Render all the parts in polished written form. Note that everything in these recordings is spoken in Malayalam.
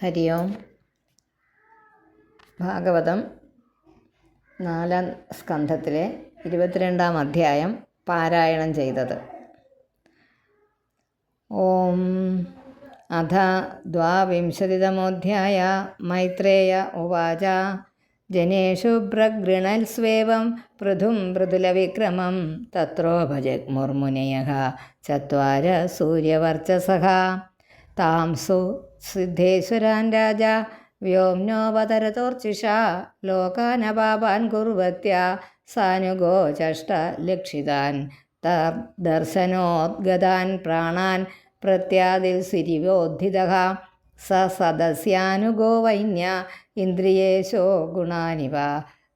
ഹരി ഓം. ഭാഗവതം 4-ാം സ്കന്ധത്തിലെ 22-ാം അധ്യായം പാരായണം ചെയ്തത്. ഓം. അഥ ദ്വാവിംശതിതമോऽധ്യായ. മൈത്രേയ ഉവാച. ജനേഷു പ്രഗൃണൽസ്വേവം പൃഥും മൃദുലവിക്രമം തത്രോപജഗ്മുർമുനയഃ ചത്വാര സൂര്യവർച്ചസഃ. താംസു സിദ്ധേശ്വരാൻ രാജ വ്യോമ്നോപതരതോർച്ചിഷാ ലോകാനപാപാൻ കുർവത്യ സാനുഗോ ചഷ്ട ലക്ഷിതാൻ ദർശനോദ്ഗതാൻ പ്രാണാൻ പ്രത്യാദിൽസിരിവോദ്ധിതഃ സ സദസ്യാനുഗോ വൈന്യ ഇന്ദ്രിയേശോ ഗുണാനിവ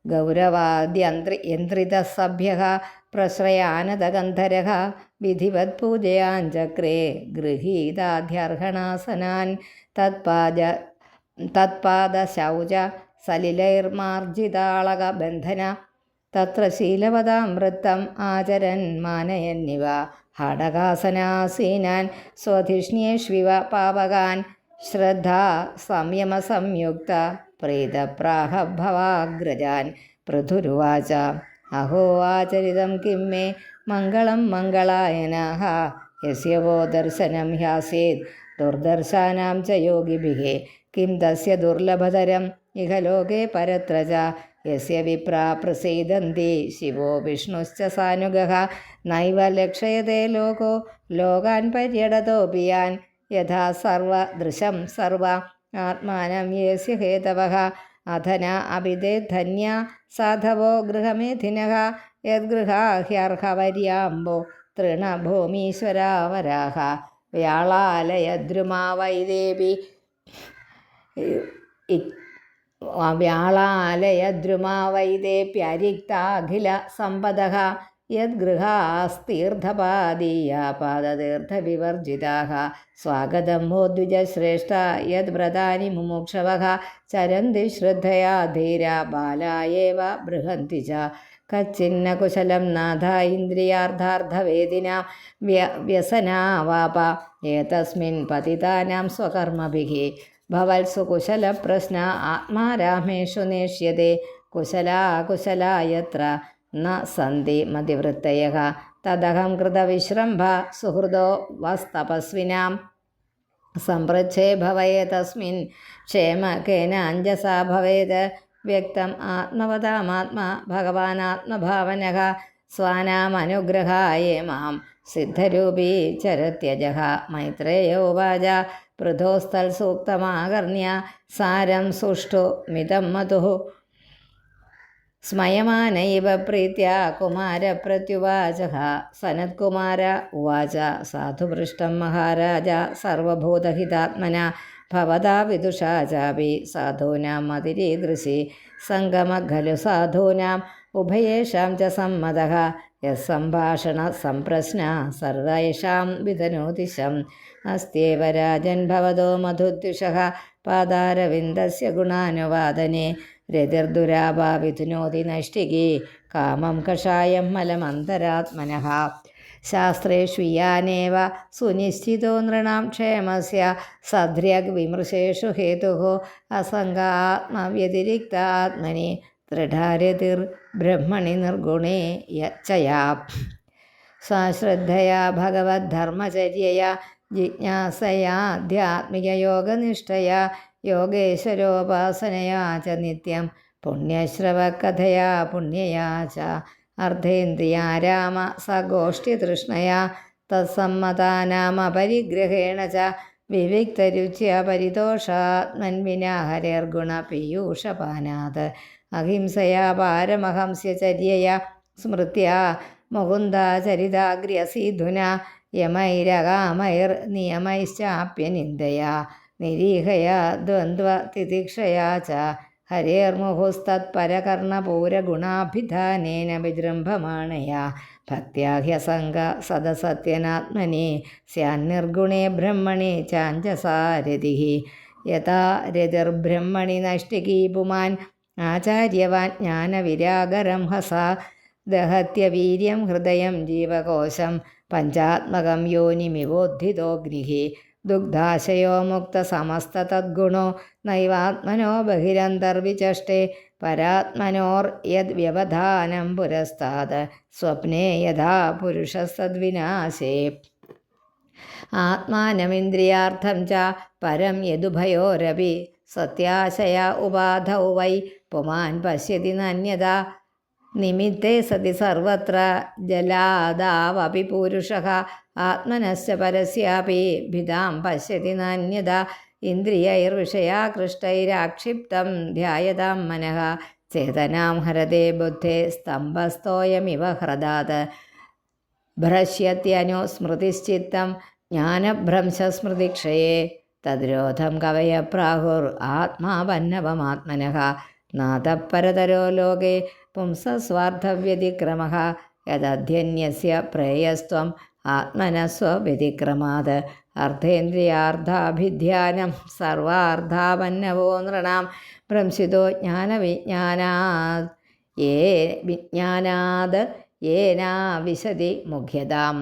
ഗൗരവാദ്യന്ത്രിതസഭ്യഃ പ്രശ്രയാനതഗന്ധരഃ വിധിവത് പൂജയാഞ്ചക്രേ ഗൃഹീതാധ്യർഹണാസനാൻ തത്പാദശൗച സലിലൈർമാർജിതാളകബന്ധന തത്ര ശീലവതാമൃത്തം ആചരൻ മാനയന്നിവ ഹടകാസനാസീനാൻ സ്വധിഷ്ണ്യേഷ്വിവ പാവകാൻ ശ്രദ്ധാ സംയമസംയുക്ത പ്രീതപ്രാഹഭവാഗ്രജാൻ. പൃഥുരുവാച. അഹോ ആചരിതം കിം മേ മംഗളം മംഗളായനാഃ യസ്യ വോ ദർശനം ഹ്യാസേത് ദുർദർശാനാം ച യോഗിഭിः കിം തസ്യ ദുർലഭതരം ഇഹ ലോകേ പരത്ര ച യസ്യ വിപ്രാ പ്രസീദന്തി ശിവോ വിഷ്ണുശ്ച സാനുഗഃ നൈവ ലക്ഷയതേ ലോകോ ലോകാൻ പര്യടതോപി യാൻ യഥാ സർവദൃശം സർവ ആത്മാനം യേസ്യ ഹേതവഃ അധന അഭിതേ ധന്യ സാധവോ ഗൃഹമേധിനഃ യദ്ഗൃഹാഹ്യർഹവര്യാംബോ തൃണഭൂമീശ്വരാവരാഹ വ്യാളാലയദ്രുമാവൈദേപ്യരിക്താഖില സമ്പദഃ യദ്ഗൃഹാസ്തീർത്ഥപാദീയാ പാദതീർത്ഥവിവർജിതാഃ സ്വാഗതം വോ ദ്വിജശ്രേഷ്ഠ യദ്വ്രതാനി മുമുക്ഷവഃ ചരന്തി ശ്രദ്ധയാ ധീരാ ബാലായേവ ബൃഹന്തി ച കച്ചിന്ന കുശലം നാഥ ഇന്ദ്രിയാർത്ഥാർത്ഥവേദിനാ വ്യസനാവാപ ഏതസ്മിൻ പതിതാനാം സ്വകർമ്മഭിः ഭവത്സു കുശലപ്രശ്ന ആത്മാരാമേഷു നേഷ്യത്തെ കുശലാ യത്ര ന സന്തി മതിവൃത്തയഃ തദഹം കൃതവിശ്രംഭ സുഹൃദോ വസ്തപസ്വിനാം സമ്പ്രച്ഛേ ഭവേതസ്മിൻ ക്ഷേമ കേന അഞ്ജസാ ഭവേത് വ്യക്തം ആത്മവതാമാത്മാ ഭഗവാനാത്മഭാവനഃ സ്വാനാമനുഗ്രഹായ മാം സിദ്ധരൂപീ ചരത്യജഃ. മൈത്രേയ ഉവാച. പൃഥോസ്തൽസൂക്തമാകർണ്യ സാരം സുഷ്ടു മിതം മധുഃ സ്മയമാനൈവ പ്രീത്യാ കുമാരപ്രത്യുവാചഃ. സനത്കുമാര ഉവാച. സാധുപൃഷ്ടം മഹാരാജ സർവഭൂതഹിതാത്മനാ ഭവതാ വിദുഷാ ചാപി സാധൂനാം മതിരീദൃശി സംഗമഃ ഖലു സാധൂനാം ഉഭയേഷാം ച സമ്മതഃ യസ്സംഭാഷണ സംപ്രശ്ന സർവേഷാം വിധനോതി ശം. അസ്ത്യേവ രാജൻ ഭവതോ മധുദ്വിഷഃ പാദാരവിന്ദസ്യ ഗുണാനുവാദനേ രതിർദുരാപാ വിധുനോതി നൈഷ്ഠികീ കാമം കഷായം മലമന്തരാത്മനഃ. ശാസ്ത്രേഷ്വിയാനേവ സുനിശ്ചിതോ നൃണാം ക്ഷേമസ്യ സദ്ര്യഗ് വിമൃശേഷു ഹേതുഃ അസംഗാത്മവ്യതിരിക്ത ആത്മനി ദൃഢാരതിർ ബ്രഹ്മണി നിർഗുണേ ചയാ സാശ്രദ്ധയാ ഭഗവദ്ധർമ്മചര്യയാ ജിജ്ഞാസയാ ആധ്യാത്മികയോഗനിഷ്ഠയാ യോഗേശ്വരോപാസനയാ ച നിത്യം പുണ്യശ്രവകഥയാ പുണ്യയാ ച അർദ്ധേന്ദ്രിയാരാമ സഗോഷ്ഠ്യതൃഷ്ണയാ തത്സമ്മതാനാമപരിഗ്രഹേണ ച വിവിക്തരുച്യ പരിതോഷാത്മൻവിനാ ഹരേർഗുണപീയൂഷപാനാത് അഹിംസയാ പാരമഹംസ്യചര്യയാ സ്മൃത്യാ മുകുന്ദാചരിതാഗ്രസീധുനാ യമൈരകാമൈർനിയമൈശ്ചാപ്യനിന്ദയാ നിരീഹയാ ദ്വന്ദ്വതിതിക്ഷയാ ച ഹരേർമുഹുസ്തത്പരകർണപൂരഗുണാഭിധാനേന വിജൃംഭമാണയാ ഭക്ത്യാ ഹ്യസംഗ സദസത്യനാത്മനി സ്യാന്നിർഗുണേ ബ്രഹ്മണി ചാഞ്ജസാ രതിഃ. യഥാ രതിർബ്രഹ്മണി നൈഷ്ഠികീ പുമാൻ ആചാര്യവാൻ ജ്ഞാനവിരാഗരംഹസ ദഹത്യവീര്യം ഹൃദയം ജീവകോശം പഞ്ചാത്മകം യോനിമിവോദ്ധിതോഗ്നിഃ ദുഗ്ധാശയോ മുക്തസമസ്തതദ്ഗുണോ നൈവാത്മനോ ബഹിരന്തർവിചഷ്ടേ പരാത്മനോർ യദ് വ്യവധാനം പുരസ്താത് സ്വപ്നേ യഥാ പുരുഷസദ്വിനാശേ ആത്മാനമിന്ദ്രിയാർത്ഥം ച പരം യദുഭയോരപി സത്യാശയ ഉപാധൗ വൈ പുമാൻ പശ്യതി നാന്യതാ നിമിത്തേ സതി സർവത്ര ജലാദാവപി പൂരുഷഃ ആത്മനശ്ച പരസ്യാപി ഭിതാം പശ്യതി നാന്യതാ ഇന്ദ്രിയൈർവിഷയാകൃഷ്ടൈരാക്ഷിപ്തം ധ്യായതാം മനഃ ചേതനാം ഹരതേ ബുദ്ധേ സ്തംഭസ്തോയമിവ ഹൃദാത് ഭ്രശ്യത്യനുസ്മൃതിശ്ചിത്തം ജ്ഞാനഭ്രംശസ്മൃതിക്ഷയേ തദ്രോധം കവയ പ്രാഹുർ ആത്മാവന്നവമാത്മനഃ നാഥപരതരോ ലോകേ പുംസസ്വാർത്ഥവ്യതിക്രമഃ യദധ്യന്യസ്യ പ്രേയസ്ത്വം ആത്മനസ്വവ്യതിക്രമാത് അർത്ഥേന്ദ്രിയാർത്ഥാഭിധ്യാനം സർവാർത്ഥാപന്നവോ നൃണാം ഭ്രംശിതോ ജ്ഞാനവിജ്ഞാനാത് യേനാ വിശതി മുഖ്യതാം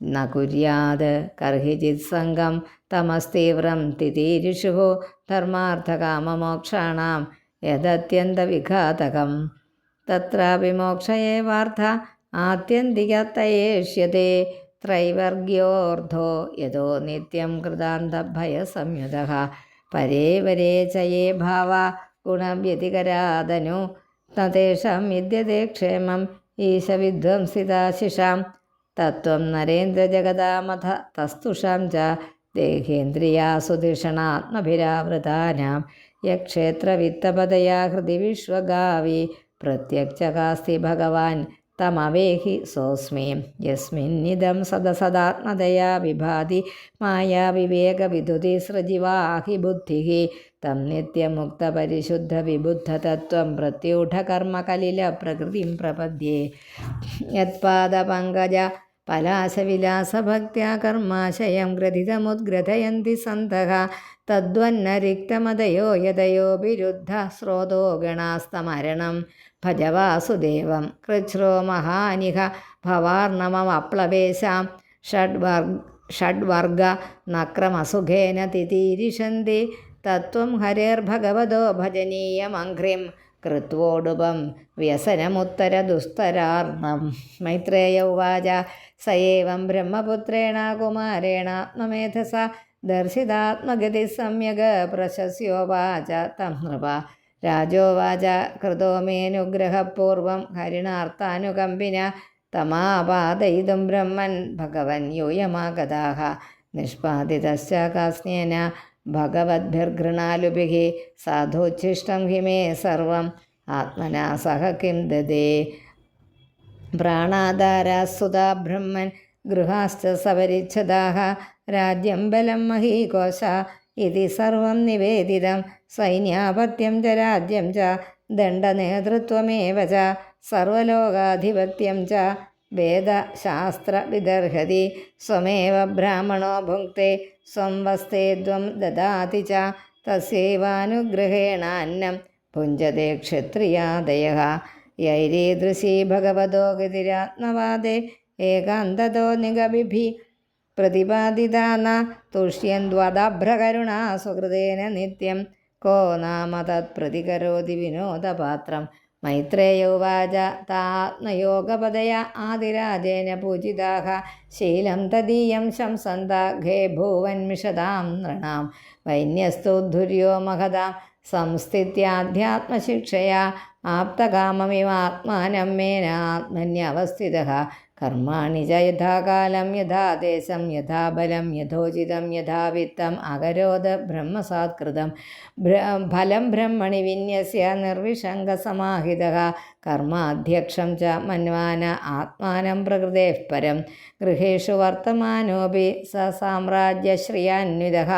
ന കുര്യാത് കർഹിചിത് സംഗം തമസ്തീവ്രം തിതീരിഷുഃ ധർമാർത്ഥകാമമോക്ഷാണാം യദത്യന്തവിഘാതകം തത്രാപി മോക്ഷ ഏവാർത്ഥ ആത്യന്തികതയേഷ്യത്തെ ത്രൈവർഗ്യോർദ്ധോ യതോ നിത്യം കൃതാന്തഭയസംയുതഃ പരേ വരേ ച യേ ഭാവാ ഗുണവ്യതികരാദനു തേഷാം വിദ്യതേ ക്ഷേമം ഈശവിധ്വംസിതാശിഷാം തത്വം നരേന്ദ്രജഗതാമഥ തസ്തുഷാം ച ദേഹേന്ദ്രിയാസു ധിഷണാത്മഭിരാവൃതാനാം യക്ഷേത്രവിത്തപദയാ ഹൃദി വിശ്വഗാവി പ്രത്യക്ഷകാസ്തി ഭഗവാൻ തമവേഹി സോസ്മി യസ്മിന്നിദം സദസദാത്മതയാ വിഭാതി മായാവിവേകവിദുതി സൃജിവാഹി ബുദ്ധിഃ തം നിത്യമുക്തപരിശുദ്ധവിബുദ്ധതത്വം പ്രത്യൂഢകർമ്മകലിലപ്രകൃതിം പ്രപദ്യേ യത്പാദപങ്കജ പലാശവിലാസഭക്ത്യാ കർമാശയം ഗ്രഥിതമുദ്ഗ്രഥയന്തി സന്തഃ തദ്വന്നരിക്തമതയോ യതയോ വിരുദ്ധ സ്രോതോ ഗണാസ്തമരണം ഭജ വാസുദേവം കൃച്ഛ്രോ മഹാനിഹ ഭവാർണമപ്ലവേശാം ഷഡ്വർഗ നക്രമസുഖേന തിതീരിഷന്തി തത്വം ഹരേർഭഗവതോ ഭജനീയമഘ്രിം കൃത്വോടുപം വ്യസനമുത്തരദുസ്തരാർണം മൈത്രേയ ഉവാച സ ഏവം ബ്രഹ്മപുത്രേണ കുമാരേണാത്മമേധസ ദർശിതാത്മഗതി സമ്യഗ് പ്രശസ്യോവാച തം നൃപ രാജോവാച കൃതോ മേനുഗ്രഹപൂർവം ഹരിണാർത്ഥാനുകമ്പിന തമാപാദയിതും ബ്രഹ്മൻ ഭഗവൻ യൂയമാഗതാഃ നിഷ്പാദിതശ്ച കാസ്നേന ഭഗവദ്ഭിർഘൃണാലുഭിः സാധുച്ഛിഷ്ടം ഹി മേ സർവം ആത്മനാ സഹ കിം ദദേ പ്രാണാധാരാസുതാ ബ്രഹ്മൻ ഗൃഹാശ്ച സപരിച്ഛദാഃ രാജ്യം ബലം മഹീകോശ ഇതി സർവം നിവേദിതം സൈന്യാപത്യം ച രാജ്യം ച ദണ്ഡനേതൃത്വമേവ ച സർവലോകാധിപത്യം ച വേദശാസ്ത്രവിദർഹതി സ്വമേവ ബ്രാഹ്മണോ ഭുങ്ക്തേ സ്വം വസ്തേ ത്വം ദദാതി ച തസ്യൈവാനുഗ്രഹേണ അന്നം ഭുഞ്ജതേ ക്ഷത്രിയാദയഃ യൈരീദൃശീ ഭഗവതോ ഗതിരാത്മവാദേ ഏകാന്തതോ നിഗമിഭിः പ്രതിപാദിതാ ന തുഷ്യന്ത്വദഭ്രകരുണാ സുഹൃദേന നിത്യം കോ നാമ തത്പ്രതികരോതി വിനോദപാത്രം മൈത്രേയ ഉവാച താത്മയോഗപദയ ആദിരാജേന പൂജിതാഃ ശീലം തദീയം ശംസന്താഘേ ഭൂവന്മിഷതാം നൃണാം വൈന്യസ്തു ധുര്യോ മഹതാം സംസ്ഥിത്യാധ്യാത്മശിക്ഷയാ ആപ്തകാമമിവാത്മാനം മേനാത്മന്യവസ്ഥിതഃ കർമാണി ച യഥാകാലം യഥാ ദേശം യഥാ ബലം യഥോചിതം യഥാ വിത്തം അകരോധ ബ്രഹ്മസാത്കൃതം ഫലം ബ്രഹ്മണി വിന്യസ്യ നിർവിഷംഗസമാഹിതഃ കർമാധ്യക്ഷം ച മന്വാന ആത്മാനം പ്രകൃതേഃ പരം ഗൃഹേഷു വർത്തമാനോപി സ സാമ്രാജ്യശ്രിയാന്വിതഃ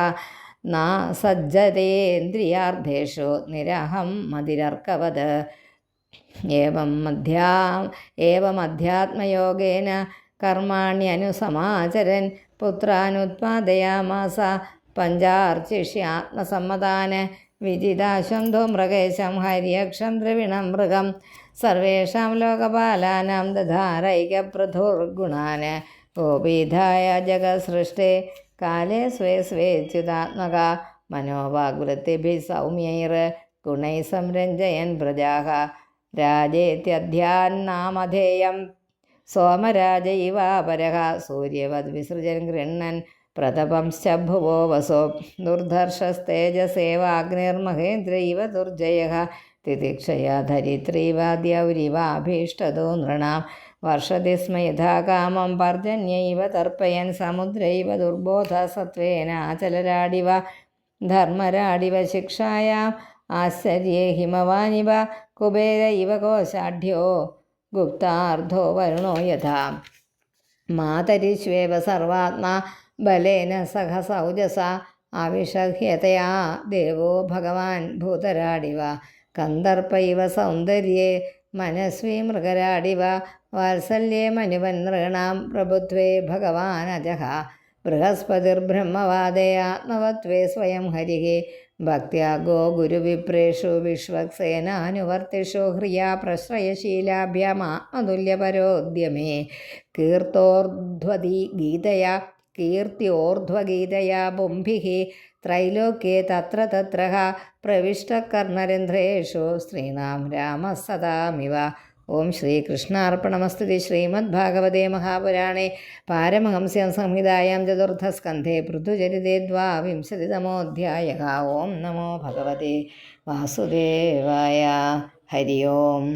ന സജ്ജതേന്ദ്രിയാർത്ഥേഷു നിരഹം മതിരർക്കവത് ഏവമധ്യാത്മയോഗേന കർമാണ്യനുസമാചരൻ പുത്രാനുത്പാദയാമാസ പഞ്ചാർച്ചിഷ്യാത്മസമ്മതാന് വിജിതാശ്വം ധൂമ്രകേശം ഹര്യക്ഷം ദ്രവിണം മൃഗം സർവേഷാം ലോകപാലാനാം ദധാരൈകപ്രധുർഗുണാന് ഗോപീധായ ജഗത്സൃഷ്ടേ കാലേ സ്വേ സ്വേച്യുതാത്മക മനോവാകുലത്തിഭിः സൗമ്യൈർ ഗുണൈः സംരഞ്ജയൻ പ്രജാः രാജേത്യധ്യാന്നാമധേയം സോമരാജൈവാപരः സൂര്യവദ് വിസൃജൻ ഗൃഹ്ണൻ പ്രതപംശ്ചഭുവോ വസോ ദുർധർഷസ്തേജസേവാഗ്നിർമഹേന്ദ്രൈവ ദുർജയः തിതിക്ഷയാ ധരിത്രീവാദ്യൗരിവാഭീഷ്ടതോ നൃണാം വർഷതി സ്മ യഥാ കാമം പർജന്യൈവ തർപ്പയൻ സമുദ്രൈവ ദുർബോധ സത്വേന അചലരാടിവ ധർമ്മരാടിവ ശിക്ഷായാം ആശ്ചര്യേ ഹിമവാനിവ കുബേര ഇവ കോശാഢ്യോ ഗുപ്താർദ്ധോ വരുണോ യഥാ മാതരിശ്വേവ സർവാത്മാ ബലേന സഹ സൗജസ ആവിഷഹ്യതയാ ദേവോ ഭഗവാൻ ഭൂതരാടിവ കന്ദർപ്പ ഇവ സൗന്ദര്യേ മനസ്വീ മൃഗരാടിവ വാത്സല്യേ മനുവൻ നൃണാം പ്രഭുത്വേ ഭഗവാനജഃ ബൃഹസ്പതിർബ്രഹ്മവാദേ ആത്മവത്വേ സ്വയം ഹരിः ഭക്ത്യാ ഗോ ഗുരുവിപ്രേഷു വിശ്വക്സേനാനുവർത്തിഷു ഹ്രിയാ പ്രശ്രയശീലാഭ്യമാത്മതുല്യപരോദ്യമേ കീർത്യോർധ്വഗീതയാ പുംഭിः ത്രൈലോക്യേ തത്ര തത്രഃ പ്രവിഷ്ടകർണരന്ധ്രേഷു സ്ത്രീണാം രാമഃ സദാമിവ. ഓം ശ്രീകൃഷ്ണാർപ്പണമസ്തു. ശ്രീമദ്ഭാഗവതേ മഹാപുരാണേ പാരമഹംസ്യാം സംഹിതായാം ചതുർത്ഥസ്കന്ധേ പൃഥുചരിതേ ദ്വാവിംശതിതമോऽധ്യായः. ഓം നമോ ഭഗവതേ വാസുദേവായ. ഹരി ഓം.